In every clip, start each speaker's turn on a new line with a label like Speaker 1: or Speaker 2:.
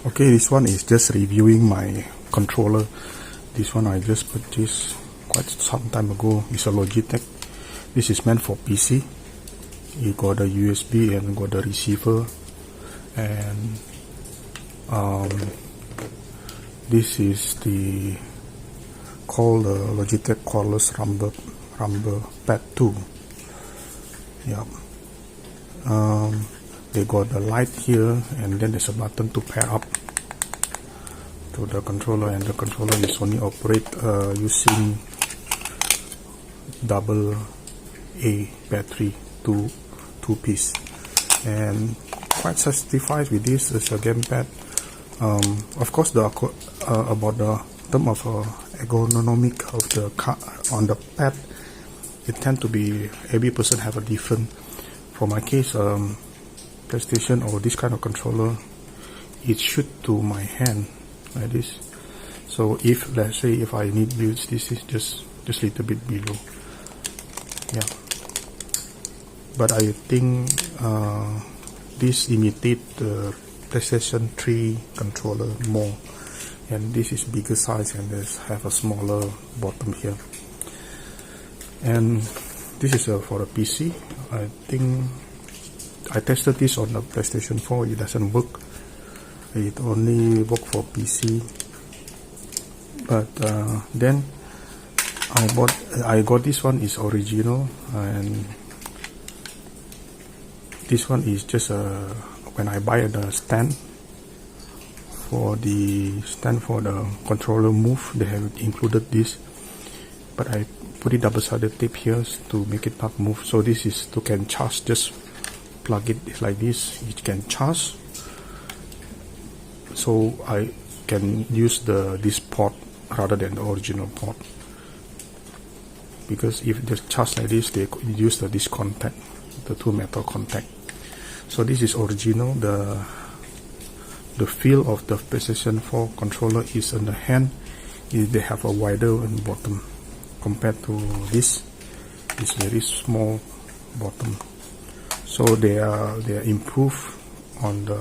Speaker 1: Okay, this one is just reviewing my controller. This one I just purchased quite some time ago. It's a Logitech. This is meant for PC. You got a USB and got a receiver, and this is the called the Logitech cordless rumble pad 2. Yeah. They got the light here, and then there's a button to pair up to the controller, and the controller is only operate using double A battery, two piece, and quite satisfied with this as a gamepad. Of course, the about the term of ergonomic of the on the pad, it tend to be every person have a different. For my case, PlayStation or this kind of controller, it shoot to my hand like this. So if let's say if I need builds, this is just a little bit below. Yeah. But I think this imitate the PlayStation 3 controller more, and this is bigger size and this have a smaller bottom here. And this is for a PC. I think I tested this on the PlayStation 4. It doesn't work. It only work for PC. But then I got this one is original, and this one is just when I buy the stand for the controller move, they have included this, but I put it double-sided tape here to make it not move. So this is to can charge, just plug it like this, it can charge. So I can use this port rather than the original port, because if just charge like this, they use this contact, the two metal contact. So this is original. The feel of the PlayStation 4 controller is on the hand. They have a wider bottom compared to this. It's very small bottom. So they are improved on the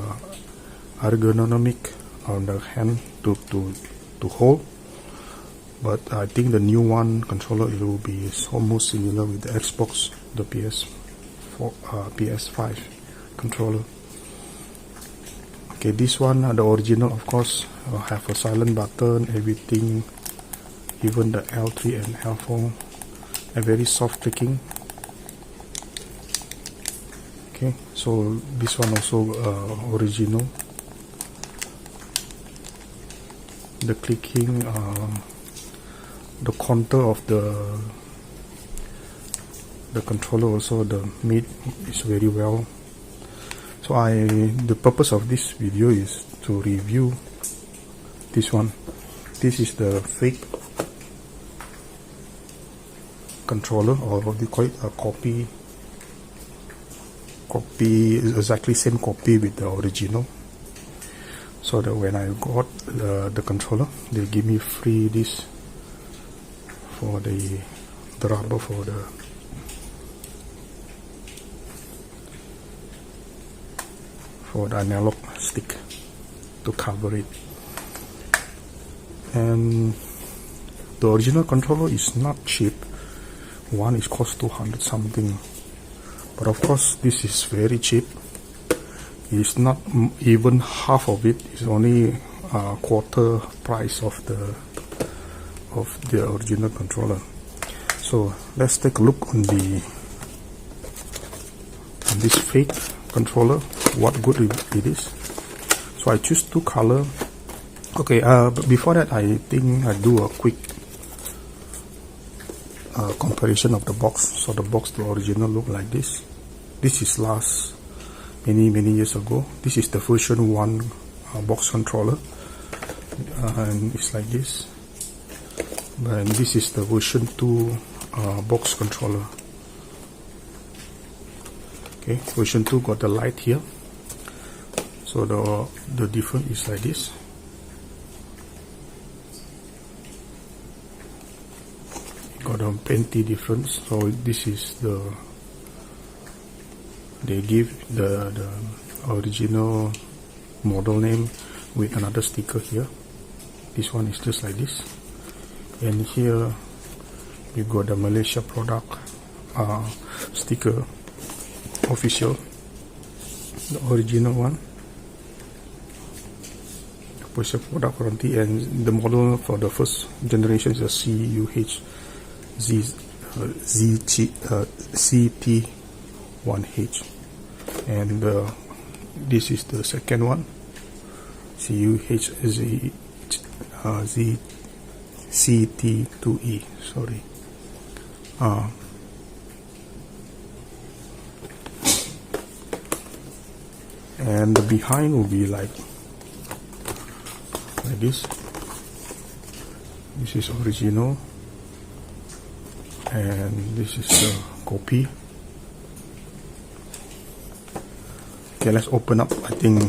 Speaker 1: ergonomic on the hand to hold. But I think the new one controller, it will be almost similar with the Xbox, the PS5 controller. Okay, this one, the original, of course, have a silent button, everything, even the L3 and L4, a very soft clicking. Okay, so this one also original. The clicking, the contour of the controller also, the mid is very well. So the purpose of this video is to review this one. This is the fake controller, or what we call it, a copy, exactly same copy with the original. So that when I got the controller, they give me free this for the rubber for the analog stick to cover it. And the original controller is not cheap. One is cost 200 something, but of course this is very cheap. It's not even half of it. It's only a quarter price of the original controller. So let's take a look on this fake controller, what good it is. So I choose two color. Okay, but before that, I think I do a quick comparison of the box. So the box, the original look like this. This is last many years ago. This is the version 1 box controller, and it's like this. And this is the version 2 box controller. Okay, version 2 got the light here. So the difference is like this. Got a plenty difference. So this is they give the original model name. with another sticker here. This one is just like this, and here you got the Malaysia product sticker, official, the original one, official product warranty, and the model for the first generation is a CT1H, and this is the second one, CT2E, sorry. And the behind will be like this. This is original, and this is the copy. Okay, let's open up. I think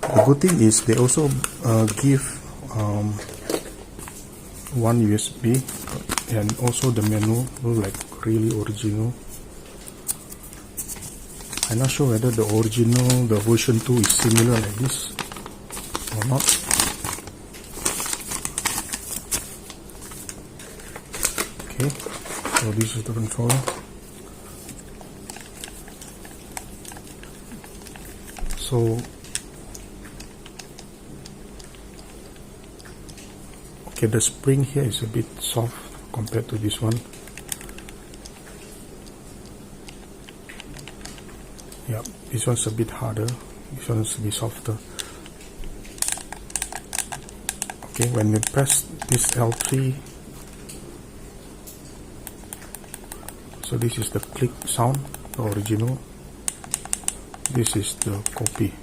Speaker 1: the good thing is they also give one USB, and also the menu look like really original. I'm not sure whether the original, the version 2 is similar like this or not. Okay, so this is the controller. So okay, the spring here is a bit soft compared to this one. Yeah, this one's a bit harder, this one's a bit softer. Okay, when you press this L3, so this is the click sound, the original. This is the copy.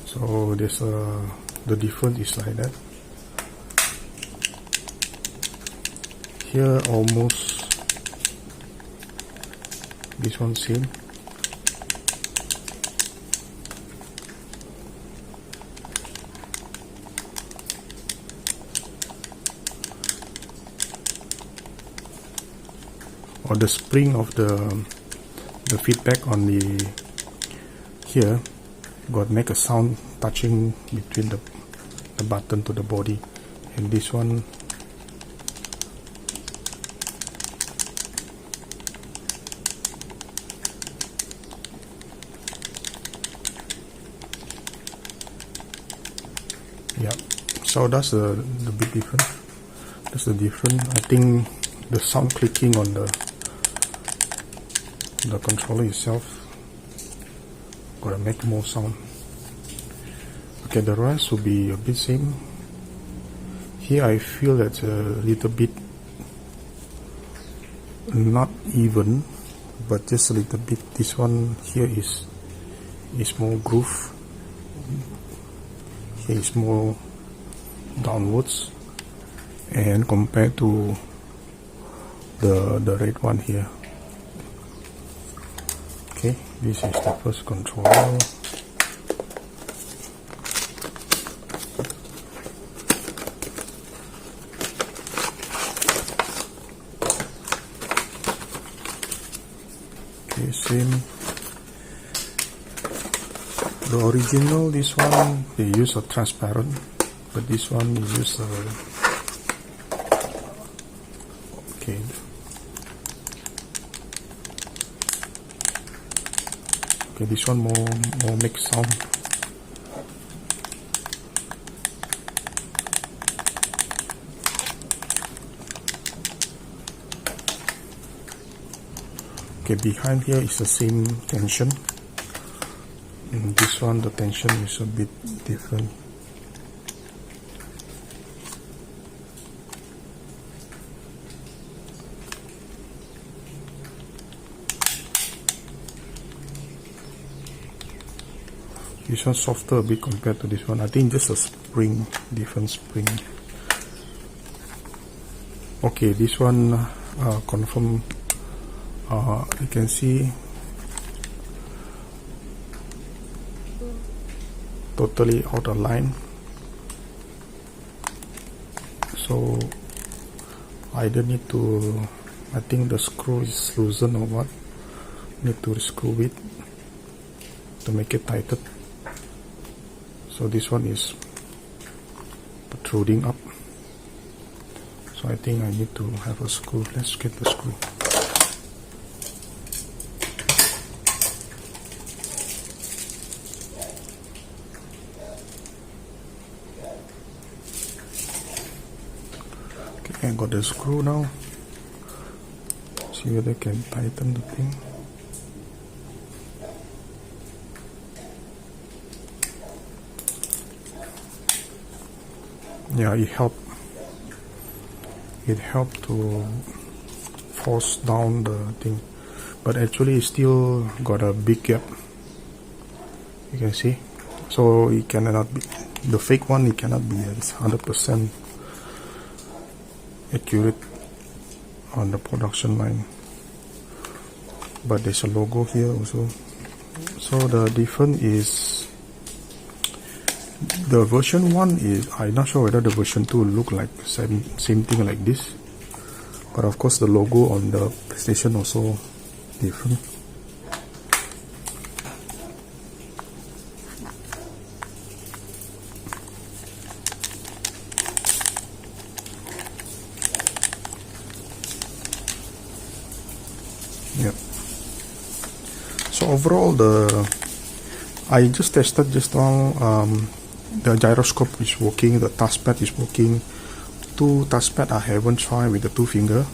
Speaker 1: So there's the difference is like that. Here almost this one same. Or the spring of the feedback on the here got make a sound touching between the button to the body, and this one yeah, so that's the big difference. That's the difference. I think the sound clicking on the controller itself gotta make more sound. Okay, the rest will be a bit same. Here I feel that's a little bit not even, but just a little bit. This one here is more groove. Here is more downwards, and compared to the red one here. Okay, this is the first controller. Okay, same. The original, this one they use a transparent, but this one is use a okay. Okay, this one more make sound. Okay, behind here is the same tension. In this one, the tension is a bit different. This one softer a bit compared to this one. I think just a spring, different spring. Okay, this one confirm. You can see totally out of line. So either need to, I think the screw is loosened or what, need to screw it to make it tighter. So this one is protruding up, so I think I need to have a screw. Let's get the screw. Okay, I got the screw now. See whether I can tighten the thing. Yeah, it helped to force down the thing, but actually it still got a big gap, you can see. So it cannot be, the fake one, it cannot be 100% accurate on the production line. But there's a logo here also. So the difference is, the version 1 is, I'm not sure whether the version 2 look like same thing like this, but of course the logo on the PlayStation also different. Yep. So overall, I just tested just now. The gyroscope is working, the touchpad is working. Two touchpad I haven't tried with the 2 finger.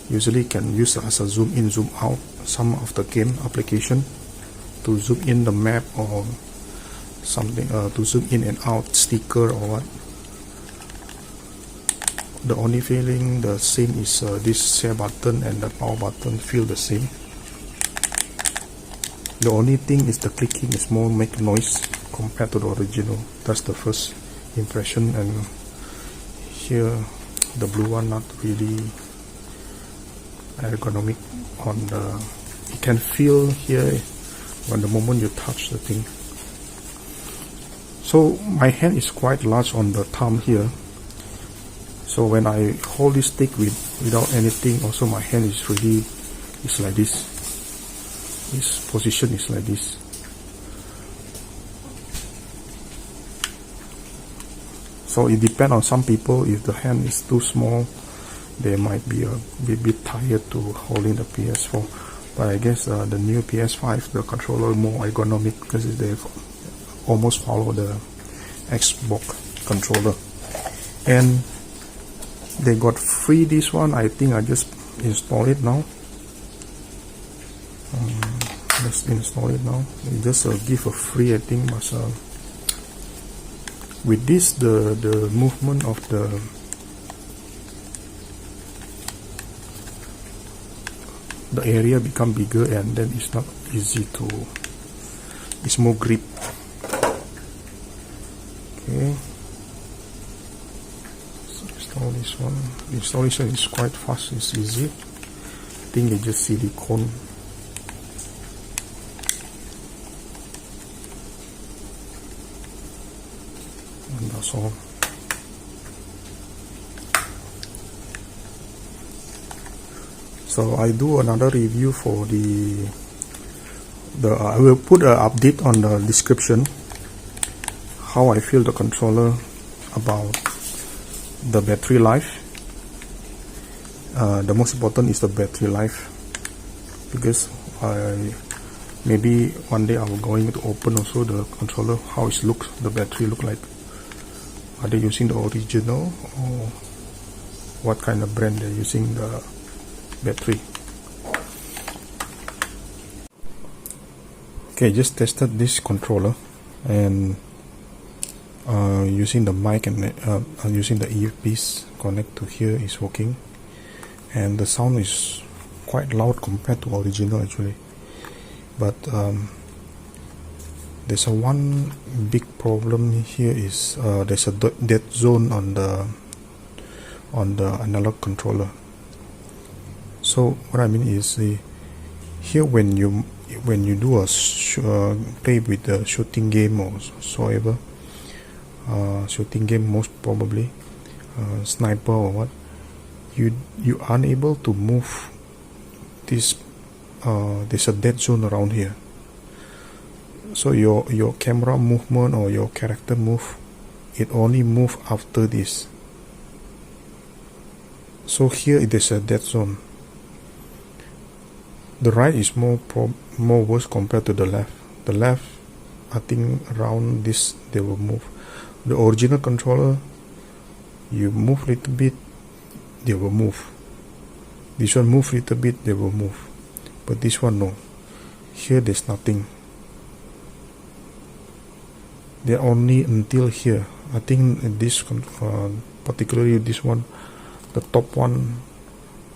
Speaker 1: Usually can use as a zoom in, zoom out, some of the game application to zoom in the map or something, to zoom in and out sticker or what. The only feeling the same is this share button and the power button feel the same. The only thing is the clicking is more make noise compared to the original. That's the first impression. And here the blue one not really ergonomic on the, you can feel here when the moment you touch the thing. So my hand is quite large on the thumb here, so when I hold this stick without anything, also my hand is really, it's like this. This position is like this. So it depends on some people. If the hand is too small, they might be a bit tired to holding the PS4. But I guess the new PS5, the controller more ergonomic because they almost follow the Xbox controller. And they got free this one. I think I just install it now. Let's install it now. It just give a free, I think, but with this the movement of the area become bigger, and then it's not easy to, it's more grip. Okay, so install this one. The installation is quite fast, it's easy. I think it's just silicone. And that's all. So I do another review for the I will put an update on the description how I feel the controller, about the battery life. The most important is the battery life, because maybe one day I'm going to open also the controller, how it looks, the battery look like. Are they using the original or what kind of brand they're using the battery? Okay, just tested this controller, and using the mic and using the earpiece connect to here is working, and the sound is quite loud compared to original actually. But there's a one big problem here is there's a dead zone on the analog controller. So what I mean is here when you do a play with the shooting game or so ever, shooting game most probably, sniper or what, you unable to move this. There's a dead zone around here, so your camera movement or your character move, it only move after this. So here it is a dead zone. The right is more worse compared to the left. The left, I think around this they will move. The original controller, you move little bit, they will move. This one move little bit, they will move. But this one no. Here there's nothing. They're only until here. I think this particularly this one, the top one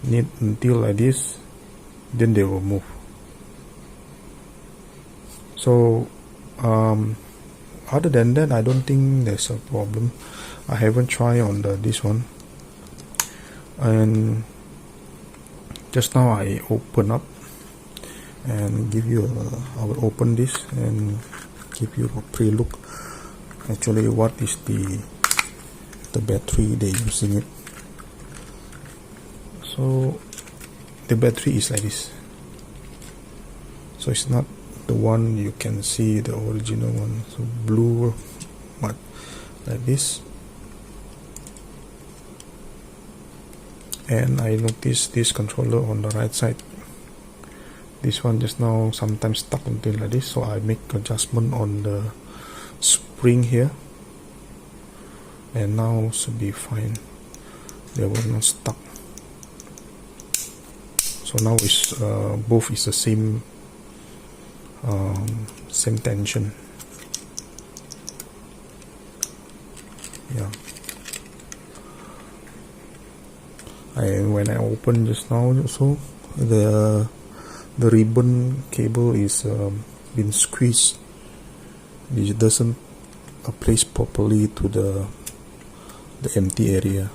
Speaker 1: need until like this, then they will move. So other than that, I don't think there's a problem. I haven't tried on this one, and just now I open up and give you I will open this and give you a pre-look actually what is the battery they're using it. So the battery is like this, so it's not the one you can see, the original one, so blue but like this. And I noticed this controller on the right side, this one just now sometimes stuck until like this, so I make adjustment on the spring here, and now should be fine. They were not stuck. So now it's both is the same tension. Yeah. And when I open just now also, the ribbon cable is been squeezed. It doesn't place properly to the empty area.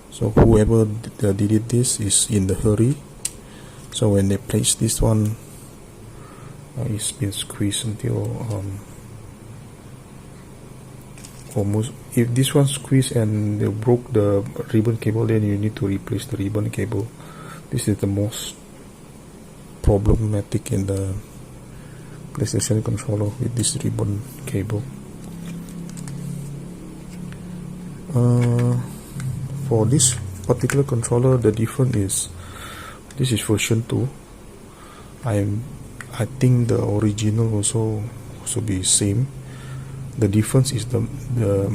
Speaker 1: So whoever did this is in the hurry. So when they place this one, it's been squeezed until almost. If this one squeezed and they broke the ribbon cable, then you need to replace the ribbon cable. This is the most problematic in the PlayStation controller, with this ribbon cable. For this particular controller, the difference is this is version 2. I think the original also be same. The difference is the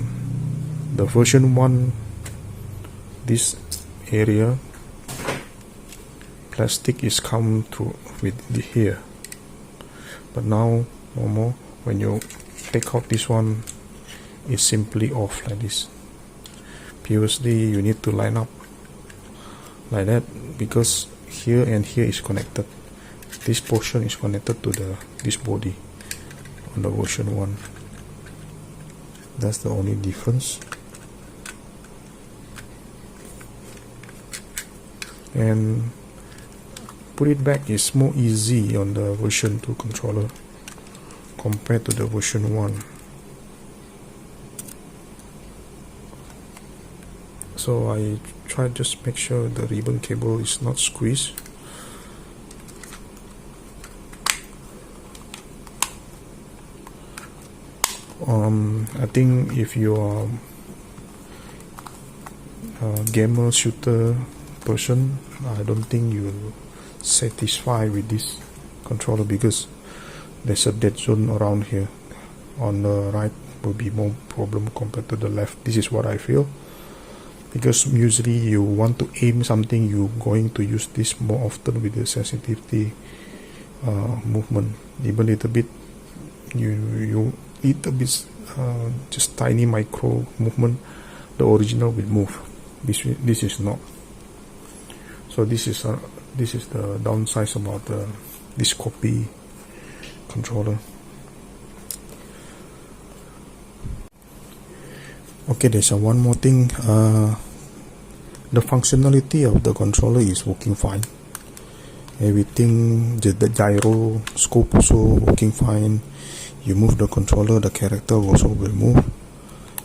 Speaker 1: version 1, this area plastic is come through with here, but now no more. When you take out this one, it's simply off like this. Previously you need to line up like that, because here and here is connected. This portion is connected to this body on the version 1. That's the only difference. And put it back is more easy on the version 2 controller compared to the version 1. So I try just make sure the ribbon cable is not squeezed. I think if you are a gamer shooter person, I don't think you're satisfied with this controller, because there's a dead zone around here. On the right will be more problem compared to the left. This is what I feel, because usually you want to aim something, you're going to use this more often with the sensitivity movement. Even little bit, you little bit just tiny micro movement, the original will move. This is not. So this is the downside about this copy controller. Okay, there's one more thing. The functionality of the controller is working fine. Everything, the gyro scope also working fine. You move the controller, the character also will move.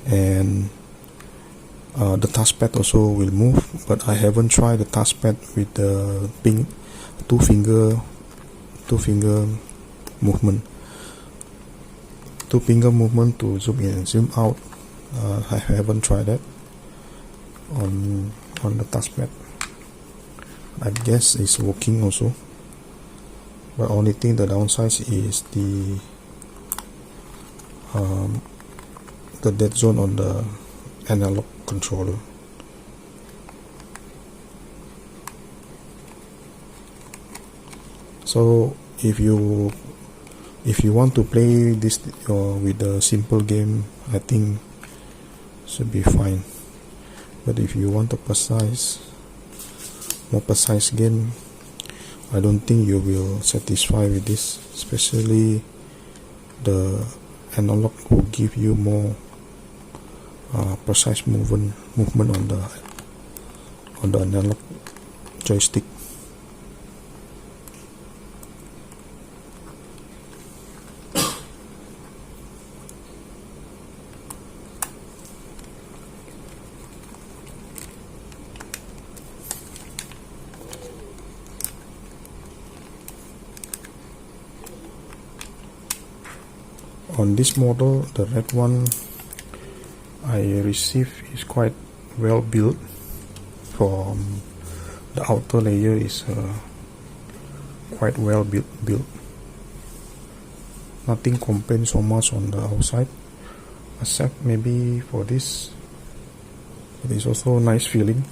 Speaker 1: And the touchpad also will move, but I haven't tried the touchpad with the two finger movement. Two finger movement to zoom in and zoom out. I haven't tried that on the touchpad. I guess it's working also, but only thing, the downside is the dead zone on the analog controller. So if you want to play this with a simple game, I think should be fine. But if you want a more precise game, I don't think you will satisfy with this, especially the analog will give you more precise movement on the analog joystick. On this model, the red one I received is quite well built. From the outer layer is quite well built. Nothing complains so much on the outside, except maybe for this. It is also a nice feeling.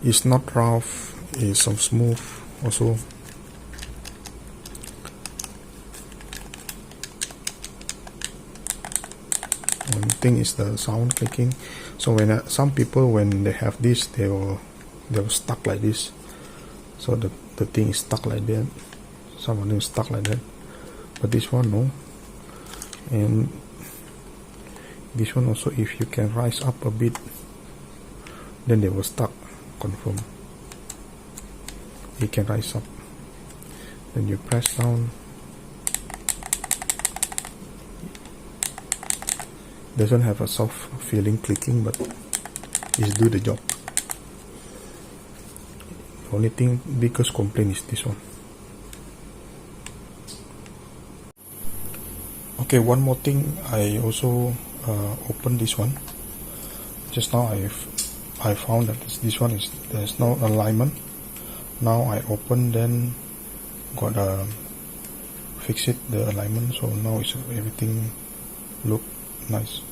Speaker 1: It's not rough, it's some smooth also. One thing is the sound clicking. So when some people, when they have this, they will stuck like this. So the thing is stuck like that. Some of them stuck like that. But this one no. And this one also, if you can rise up a bit, then they will stuck. Confirm. You can rise up. Then you press down. Doesn't have a soft feeling clicking, but it do the job. The only thing, biggest complaint is this one. Okay, one more thing, I also opened this one. Just now I found that this one there's no alignment. Now I open, then got fix it the alignment, so now it's everything look nice.